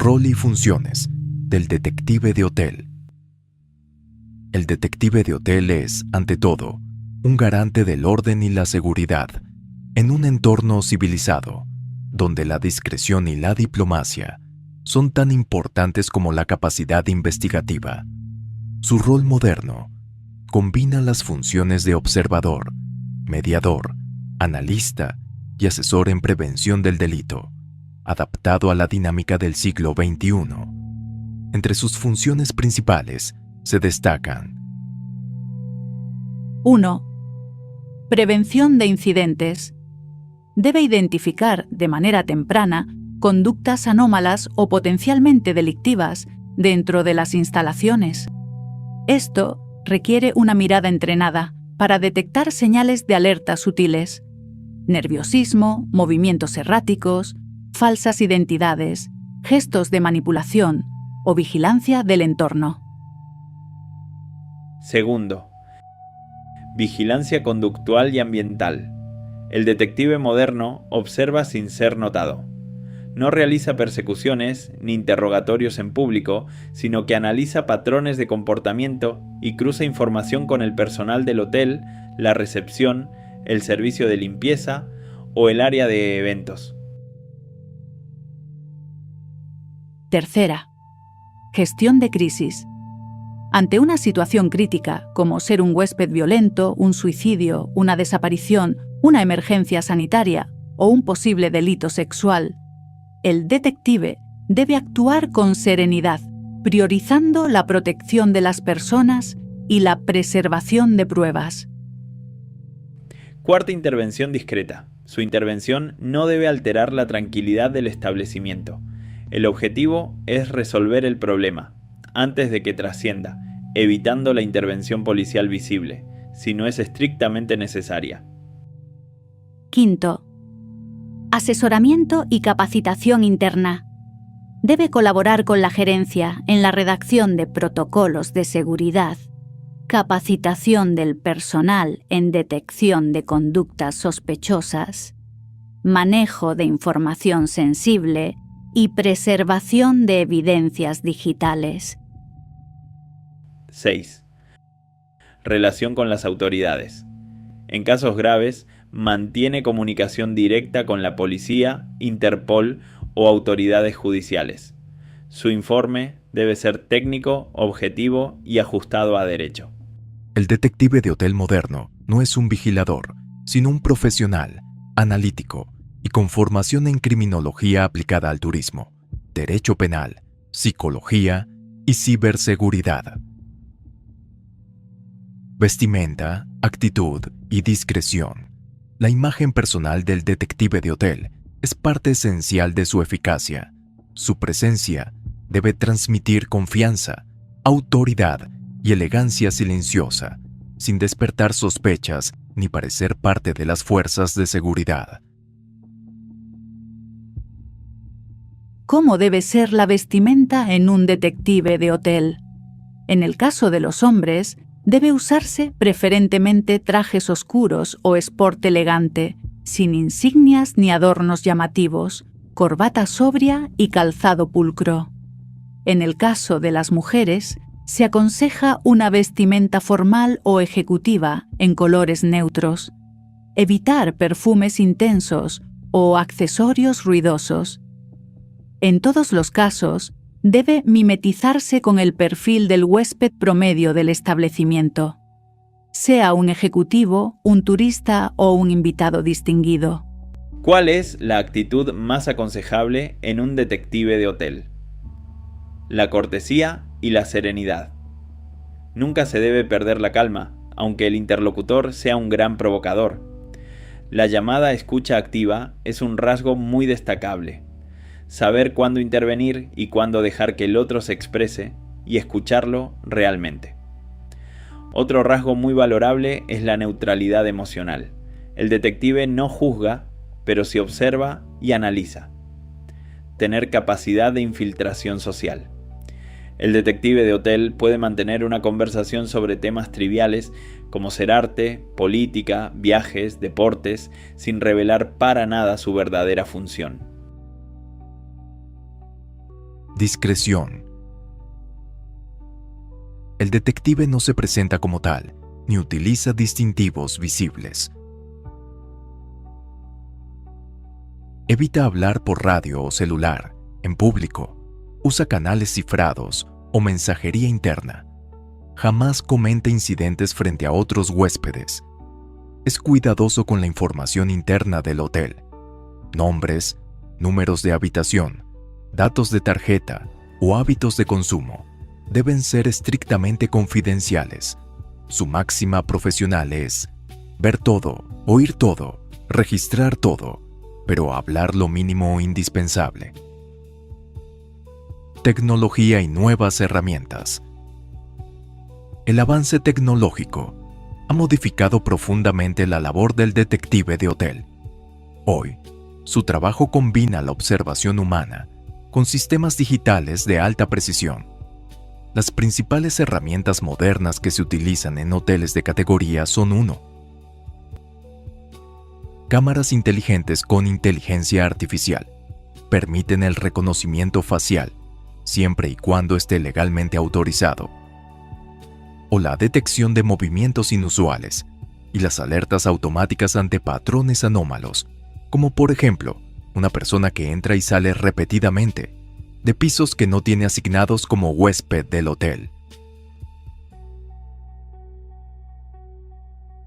Rol y funciones del detective de hotel. El detective de hotel es, ante todo, un garante del orden y la seguridad en un entorno civilizado, donde la discreción y la diplomacia son tan importantes como la capacidad investigativa. Su rol moderno combina las funciones de observador, mediador, analista y asesor en prevención del delito, adaptado a la dinámica del siglo XXI. Entre sus funciones principales se destacan: 1. Prevención de incidentes. Debe identificar de manera temprana conductas anómalas o potencialmente delictivas dentro de las instalaciones. Esto requiere una mirada entrenada para detectar señales de alerta sutiles: nerviosismo, movimientos erráticos, falsas identidades, gestos de manipulación o vigilancia del entorno. 2. Vigilancia conductual y ambiental. El detective moderno observa sin ser notado. No realiza persecuciones ni interrogatorios en público, sino que analiza patrones de comportamiento y cruza información con el personal del hotel, la recepción, el servicio de limpieza o el área de eventos. 3. Gestión de crisis. Ante una situación crítica, como ser un huésped violento, un suicidio, una desaparición, una emergencia sanitaria o un posible delito sexual, el detective debe actuar con serenidad, priorizando la protección de las personas y la preservación de pruebas. 4. Intervención discreta. Su intervención no debe alterar la tranquilidad del establecimiento. El objetivo es resolver el problema antes de que trascienda, evitando la intervención policial visible, si no es estrictamente necesaria. 5. Asesoramiento y capacitación interna. Debe colaborar con la gerencia en la redacción de protocolos de seguridad, capacitación del personal en detección de conductas sospechosas, manejo de información sensible y preservación de evidencias digitales. 6. Relación con las autoridades. En casos graves, mantiene comunicación directa con la policía, Interpol o autoridades judiciales. Su informe debe ser técnico, objetivo y ajustado a derecho. El detective de hotel moderno no es un vigilador, sino un profesional, analítico y con formación en criminología aplicada al turismo, derecho penal, psicología y ciberseguridad. Vestimenta, actitud y discreción. La imagen personal del detective de hotel es parte esencial de su eficacia. Su presencia debe transmitir confianza, autoridad y elegancia silenciosa, sin despertar sospechas ni parecer parte de las fuerzas de seguridad. ¿Cómo debe ser la vestimenta en un detective de hotel? En el caso de los hombres, debe usarse preferentemente trajes oscuros o sport elegante, sin insignias ni adornos llamativos, corbata sobria y calzado pulcro. En el caso de las mujeres, se aconseja una vestimenta formal o ejecutiva en colores neutros. Evitar perfumes intensos o accesorios ruidosos. En todos los casos, debe mimetizarse con el perfil del huésped promedio del establecimiento, sea un ejecutivo, un turista o un invitado distinguido. ¿Cuál es la actitud más aconsejable en un detective de hotel? La cortesía y la serenidad. Nunca se debe perder la calma, aunque el interlocutor sea un gran provocador. La llamada escucha activa es un rasgo muy destacable. Saber cuándo intervenir y cuándo dejar que el otro se exprese y escucharlo realmente. Otro rasgo muy valorable es la neutralidad emocional. El detective no juzga, pero sí observa y analiza. Tener capacidad de infiltración social. El detective de hotel puede mantener una conversación sobre temas triviales como ser arte, política, viajes, deportes, sin revelar para nada su verdadera función. Discreción. El detective no se presenta como tal, ni utiliza distintivos visibles. Evita hablar por radio o celular, en público. Usa canales cifrados o mensajería interna. Jamás comenta incidentes frente a otros huéspedes. Es cuidadoso con la información interna del hotel. Nombres, números de habitación, datos de tarjeta o hábitos de consumo deben ser estrictamente confidenciales. Su máxima profesional es ver todo, oír todo, registrar todo, pero hablar lo mínimo indispensable. Tecnología y nuevas herramientas. El avance tecnológico ha modificado profundamente la labor del detective de hotel. Hoy, su trabajo combina la observación humana con sistemas digitales de alta precisión. Las principales herramientas modernas que se utilizan en hoteles de categoría son 1. Cámaras inteligentes con inteligencia artificial. Permiten el reconocimiento facial, siempre y cuando esté legalmente autorizado. O la detección de movimientos inusuales y las alertas automáticas ante patrones anómalos, como por ejemplo, una persona que entra y sale repetidamente de pisos que no tiene asignados como huésped del hotel.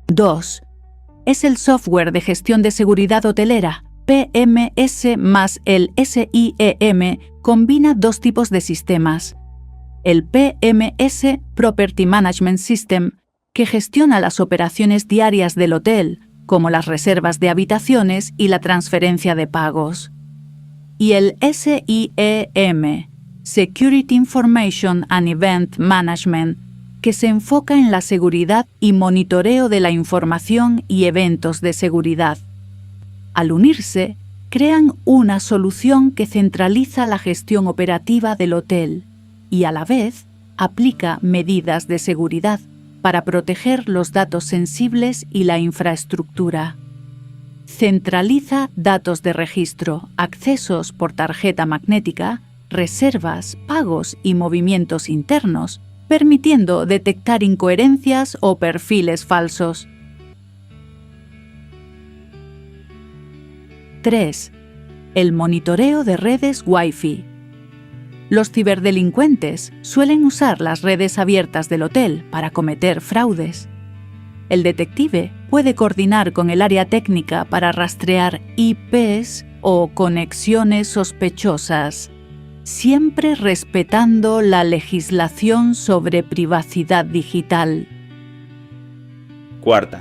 2. Es el software de gestión de seguridad hotelera, PMS más el SIEM combina dos tipos de sistemas. El PMS, Property Management System, que gestiona las operaciones diarias del hotel, como las reservas de habitaciones y la transferencia de pagos. Y el SIEM, Security Information and Event Management, que se enfoca en la seguridad y monitoreo de la información y eventos de seguridad. Al unirse, crean una solución que centraliza la gestión operativa del hotel y a la vez aplica medidas de seguridad para proteger los datos sensibles y la infraestructura. Centraliza datos de registro, accesos por tarjeta magnética, reservas, pagos y movimientos internos, permitiendo detectar incoherencias o perfiles falsos. 3. El monitoreo de redes Wi-Fi. Los ciberdelincuentes suelen usar las redes abiertas del hotel para cometer fraudes. El detective puede coordinar con el área técnica para rastrear IPs o conexiones sospechosas, siempre respetando la legislación sobre privacidad digital. 4.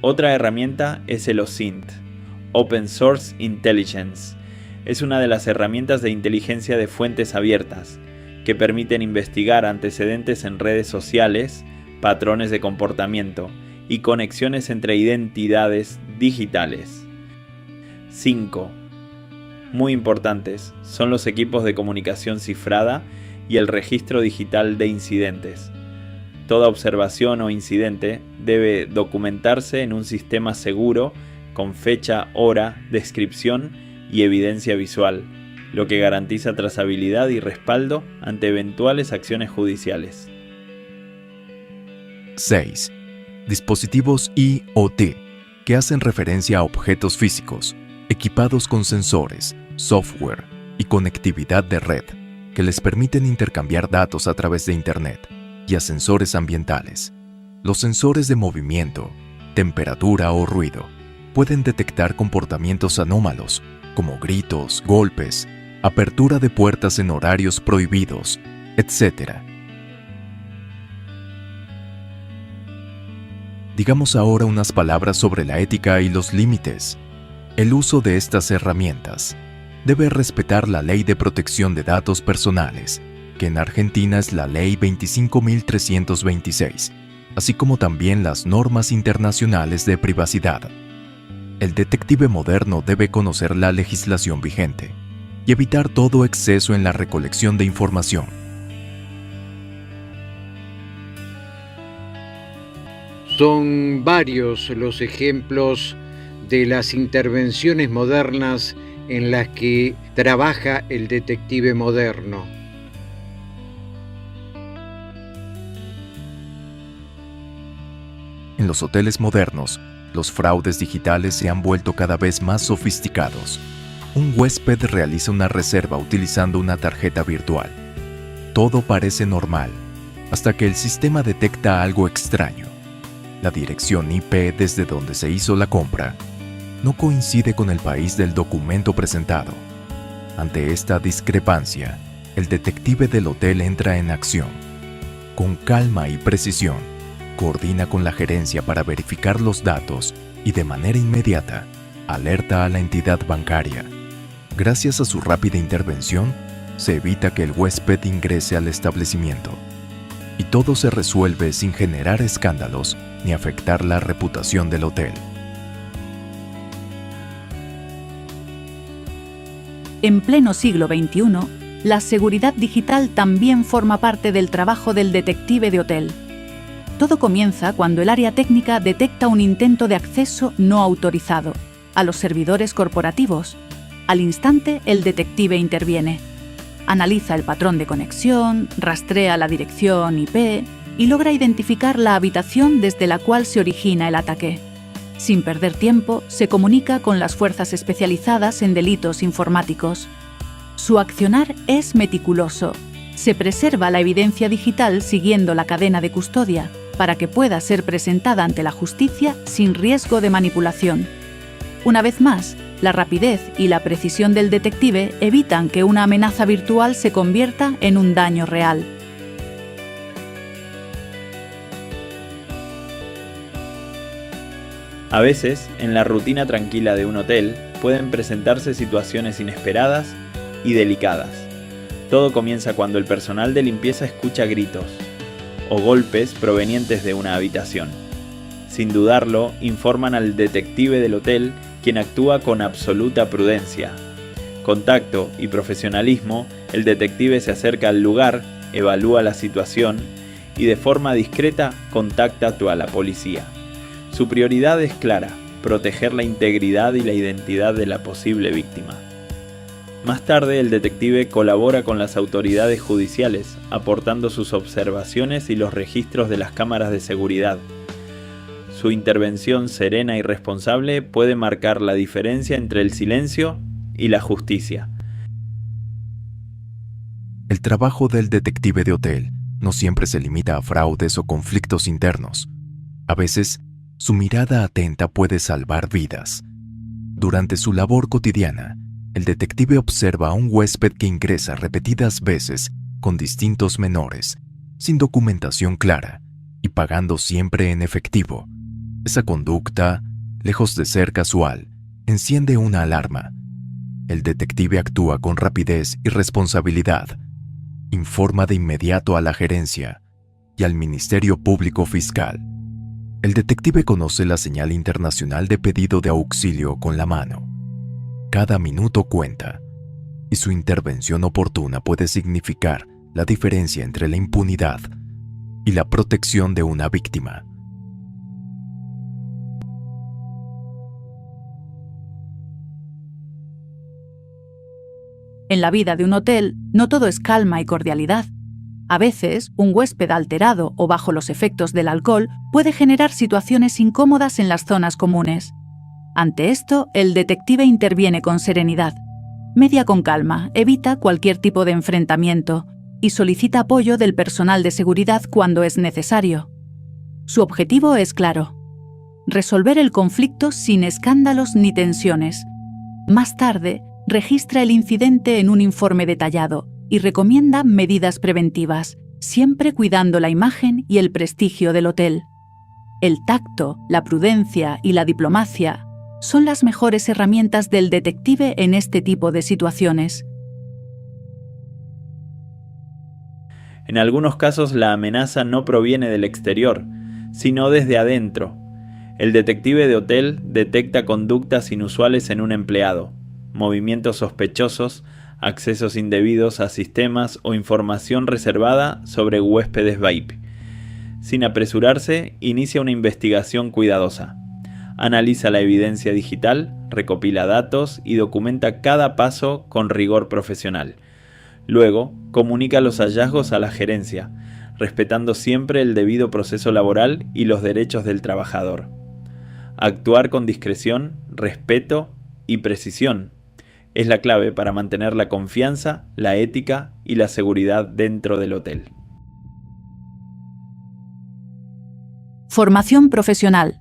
Otra herramienta es el OSINT, Open Source Intelligence. Es una de las herramientas de inteligencia de fuentes abiertas, que permiten investigar antecedentes en redes sociales, patrones de comportamiento y conexiones entre identidades digitales. 5. Muy importantes son los equipos de comunicación cifrada y el registro digital de incidentes. Toda observación o incidente debe documentarse en un sistema seguro con fecha, hora, descripción y evidencia visual, lo que garantiza trazabilidad y respaldo ante eventuales acciones judiciales. 6. Dispositivos IoT, que hacen referencia a objetos físicos, equipados con sensores, software y conectividad de red, que les permiten intercambiar datos a través de Internet, y a sensores ambientales. Los sensores de movimiento, temperatura o ruido pueden detectar comportamientos anómalos, como gritos, golpes, apertura de puertas en horarios prohibidos, etc. Digamos ahora unas palabras sobre la ética y los límites. El uso de estas herramientas debe respetar la Ley de Protección de Datos Personales, que en Argentina es la Ley 25.326, así como también las normas internacionales de privacidad. El detective moderno debe conocer la legislación vigente y evitar todo exceso en la recolección de información. Son varios los ejemplos de las intervenciones modernas en las que trabaja el detective moderno. En los hoteles modernos, los fraudes digitales se han vuelto cada vez más sofisticados. Un huésped realiza una reserva utilizando una tarjeta virtual. Todo parece normal, hasta que el sistema detecta algo extraño. La dirección IP desde donde se hizo la compra no coincide con el país del documento presentado. Ante esta discrepancia, el detective del hotel entra en acción. Con calma y precisión, coordina con la gerencia para verificar los datos y de manera inmediata alerta a la entidad bancaria. Gracias a su rápida intervención, se evita que el huésped ingrese al establecimiento. Y todo se resuelve sin generar escándalos ni afectar la reputación del hotel. En pleno siglo XXI, la seguridad digital también forma parte del trabajo del detective de hotel. Todo comienza cuando el área técnica detecta un intento de acceso no autorizado a los servidores corporativos. Al instante, el detective interviene. Analiza el patrón de conexión, rastrea la dirección IP y logra identificar la habitación desde la cual se origina el ataque. Sin perder tiempo, se comunica con las fuerzas especializadas en delitos informáticos. Su accionar es meticuloso. Se preserva la evidencia digital siguiendo la cadena de custodia para que pueda ser presentada ante la justicia sin riesgo de manipulación. Una vez más, la rapidez y la precisión del detective evitan que una amenaza virtual se convierta en un daño real. A veces, en la rutina tranquila de un hotel, pueden presentarse situaciones inesperadas y delicadas. Todo comienza cuando el personal de limpieza escucha gritos o golpes provenientes de una habitación. Sin dudarlo, informan al detective del hotel, quien actúa con absoluta prudencia. Con tacto y profesionalismo, el detective se acerca al lugar, evalúa la situación y de forma discreta contacta a la policía. Su prioridad es clara: proteger la integridad y la identidad de la posible víctima. Más tarde, el detective colabora con las autoridades judiciales, aportando sus observaciones y los registros de las cámaras de seguridad. Su intervención serena y responsable puede marcar la diferencia entre el silencio y la justicia. El trabajo del detective de hotel no siempre se limita a fraudes o conflictos internos. A veces, su mirada atenta puede salvar vidas. Durante su labor cotidiana, el detective observa a un huésped que ingresa repetidas veces con distintos menores, sin documentación clara y pagando siempre en efectivo. Esa conducta, lejos de ser casual, enciende una alarma. El detective actúa con rapidez y responsabilidad. Informa de inmediato a la gerencia y al Ministerio Público Fiscal. El detective conoce la señal internacional de pedido de auxilio con la mano. Cada minuto cuenta, y su intervención oportuna puede significar la diferencia entre la impunidad y la protección de una víctima. En la vida de un hotel, no todo es calma y cordialidad. A veces, un huésped alterado o bajo los efectos del alcohol puede generar situaciones incómodas en las zonas comunes. Ante esto, el detective interviene con serenidad. Media con calma, evita cualquier tipo de enfrentamiento y solicita apoyo del personal de seguridad cuando es necesario. Su objetivo es claro: resolver el conflicto sin escándalos ni tensiones. Más tarde, registra el incidente en un informe detallado y recomienda medidas preventivas, siempre cuidando la imagen y el prestigio del hotel. El tacto, la prudencia y la diplomacia son las mejores herramientas del detective en este tipo de situaciones. En algunos casos, la amenaza no proviene del exterior, sino desde adentro. El detective de hotel detecta conductas inusuales en un empleado, movimientos sospechosos, accesos indebidos a sistemas o información reservada sobre huéspedes VIP. Sin apresurarse, inicia una investigación cuidadosa. Analiza la evidencia digital, recopila datos y documenta cada paso con rigor profesional. Luego, comunica los hallazgos a la gerencia, respetando siempre el debido proceso laboral y los derechos del trabajador. Actuar con discreción, respeto y precisión es la clave para mantener la confianza, la ética y la seguridad dentro del hotel. Formación profesional.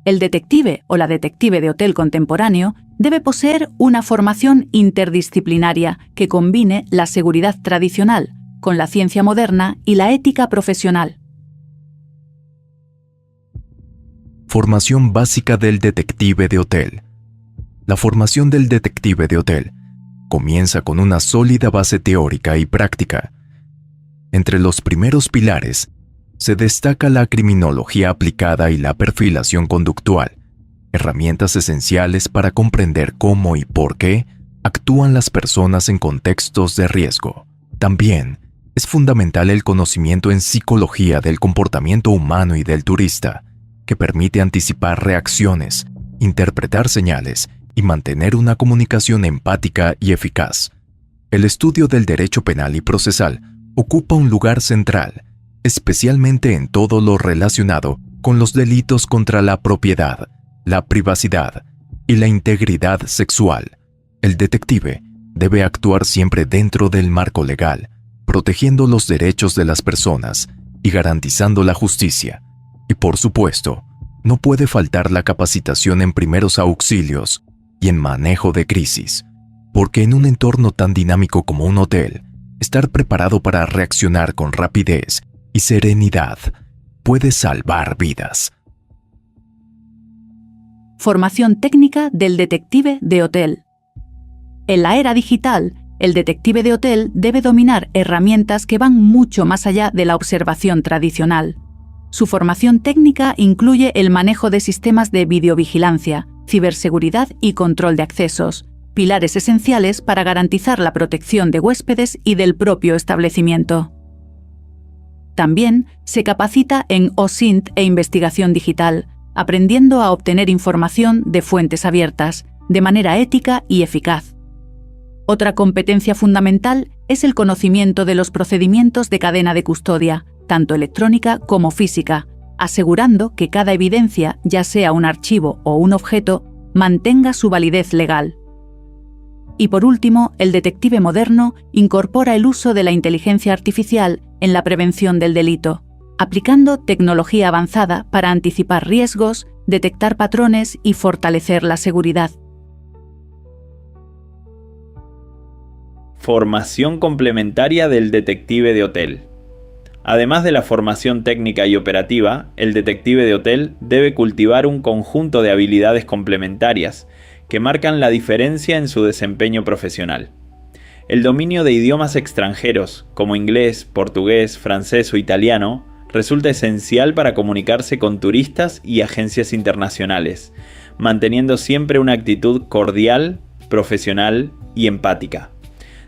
El detective o la detective de hotel contemporáneo debe poseer una formación interdisciplinaria que combine la seguridad tradicional con la ciencia moderna y la ética profesional. Formación básica del detective de hotel. La formación del detective de hotel comienza con una sólida base teórica y práctica. Entre los primeros pilares se destaca la criminología aplicada y la perfilación conductual, herramientas esenciales para comprender cómo y por qué actúan las personas en contextos de riesgo. También es fundamental el conocimiento en psicología del comportamiento humano y del turista, que permite anticipar reacciones, interpretar señales y mantener una comunicación empática y eficaz. El estudio del derecho penal y procesal ocupa un lugar central, especialmente en todo lo relacionado con los delitos contra la propiedad, la privacidad y la integridad sexual. El detective debe actuar siempre dentro del marco legal, protegiendo los derechos de las personas y garantizando la justicia. Y por supuesto, no puede faltar la capacitación en primeros auxilios y en manejo de crisis, porque en un entorno tan dinámico como un hotel, estar preparado para reaccionar con rapidez y serenidad puede salvar vidas. Formación técnica del detective de hotel. En la era digital, el detective de hotel debe dominar herramientas que van mucho más allá de la observación tradicional. Su formación técnica incluye el manejo de sistemas de videovigilancia, ciberseguridad y control de accesos, pilares esenciales para garantizar la protección de huéspedes y del propio establecimiento. También se capacita en OSINT e investigación digital, aprendiendo a obtener información de fuentes abiertas, de manera ética y eficaz. Otra competencia fundamental es el conocimiento de los procedimientos de cadena de custodia, tanto electrónica como física, asegurando que cada evidencia, ya sea un archivo o un objeto, mantenga su validez legal. Y por último, el detective moderno incorpora el uso de la inteligencia artificial en la prevención del delito, aplicando tecnología avanzada para anticipar riesgos, detectar patrones y fortalecer la seguridad. Formación complementaria del detective de hotel. Además de la formación técnica y operativa, el detective de hotel debe cultivar un conjunto de habilidades complementarias que marcan la diferencia en su desempeño profesional. El dominio de idiomas extranjeros, como inglés, portugués, francés o italiano, resulta esencial para comunicarse con turistas y agencias internacionales, manteniendo siempre una actitud cordial, profesional y empática.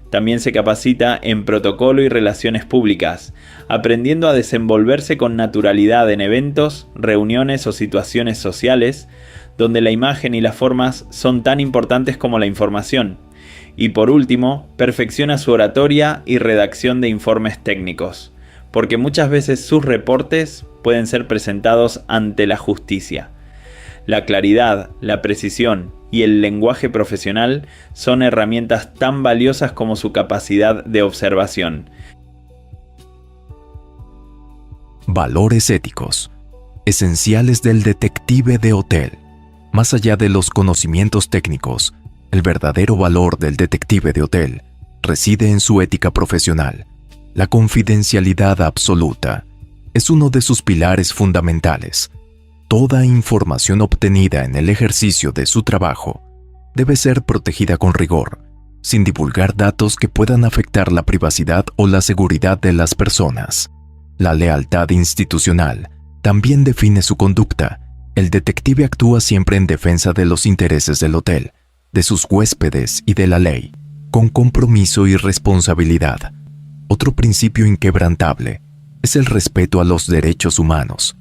También se capacita en protocolo y relaciones públicas, aprendiendo a desenvolverse con naturalidad en eventos, reuniones o situaciones sociales, donde la imagen y las formas son tan importantes como la información. Y por último, perfecciona su oratoria y redacción de informes técnicos, porque muchas veces sus reportes pueden ser presentados ante la justicia. La claridad, la precisión y el lenguaje profesional son herramientas tan valiosas como su capacidad de observación. Valores éticos, esenciales del detective de hotel. Más allá de los conocimientos técnicos, el verdadero valor del detective de hotel reside en su ética profesional. La confidencialidad absoluta es uno de sus pilares fundamentales. Toda información obtenida en el ejercicio de su trabajo debe ser protegida con rigor, sin divulgar datos que puedan afectar la privacidad o la seguridad de las personas. La lealtad institucional también define su conducta. El detective actúa siempre en defensa de los intereses del hotel, de sus huéspedes y de la ley, con compromiso y responsabilidad. Otro principio inquebrantable es el respeto a los derechos humanos.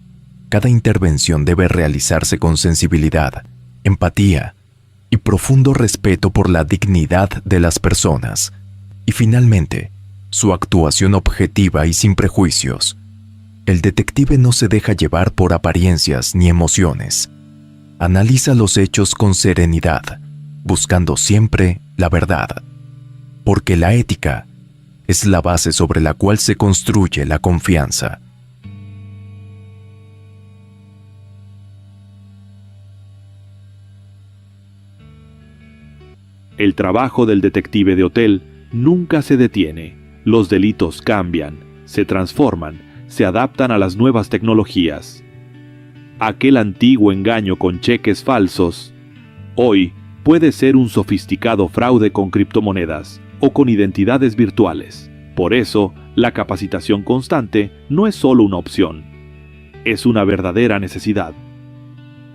Cada intervención debe realizarse con sensibilidad, empatía profundo respeto por la dignidad de las personas y finalmente, su actuación objetiva y sin prejuicios. El detective no se deja llevar por apariencias ni emociones. Analiza los hechos con serenidad, buscando siempre la verdad. Porque la ética es la base sobre la cual se construye la confianza. El trabajo del detective de hotel nunca se detiene. Los delitos cambian, se transforman, se adaptan a las nuevas tecnologías. Aquel antiguo engaño con cheques falsos, hoy puede ser un sofisticado fraude con criptomonedas o con identidades virtuales. Por eso, la capacitación constante no es solo una opción, es una verdadera necesidad.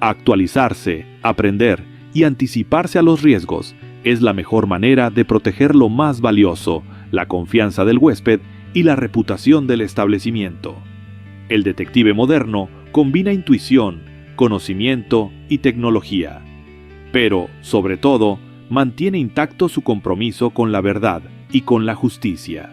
Actualizarse, aprender y anticiparse a los riesgos es la mejor manera de proteger lo más valioso, la confianza del huésped y la reputación del establecimiento. El detective moderno combina intuición, conocimiento y tecnología, pero, sobre todo, mantiene intacto su compromiso con la verdad y con la justicia.